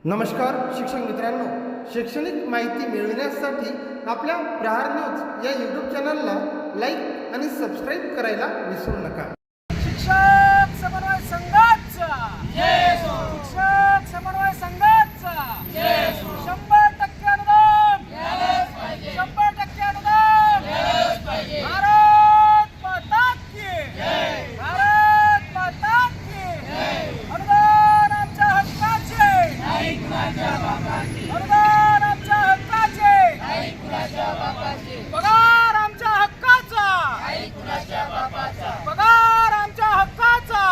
नमस्कार शिक्षक मित्रांनो, शैक्षणिक माहिती मिळविण्यासाठी आपल्या प्रहार न्यूज या यूट्यूब चॅनलला लाईक आणि सबस्क्राईब करायला विसरू नका. शिक्षक समन्वय संघाचा शिक्षक समन्वय संघाचा 100% अनुदान 100% अनुदान. भारत माता की भारत माता की. अनुदान आमच्या हक्काचे अनुदान आमच्या हक्काचे. पगार आमच्या हक्काचा पगार आमच्या हक्काचा.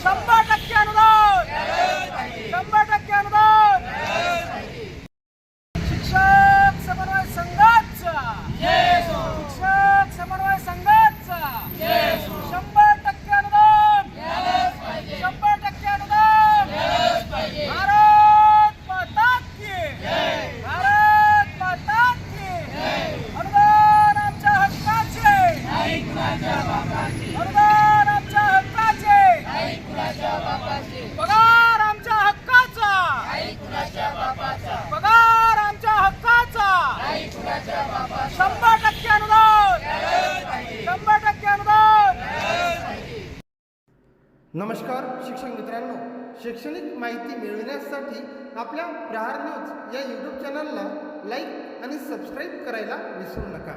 100% अनुदान 100% अनुदान. शिक्षक समन्वय संघाचा शिक्षक समन्वय संघाचा 100% अनुदान 100% अनुदान. भारत माता की भारत माता की. अनुदान आमच्या हक्काचे अनुदान आमच्या हक्काचे. पगार आमच्या हक्काचा पगार आमच्या हक्काचा. 100% अनुदान 100% अनुदान. नमस्कार शिक्षक मित्रांनो, शैक्षणिक माहिती मिळविण्यासाठी आपल्या प्रहार न्यूज या यूट्यूब चॅनलला लाईक आणि सबस्क्राईब करायला विसरू नका.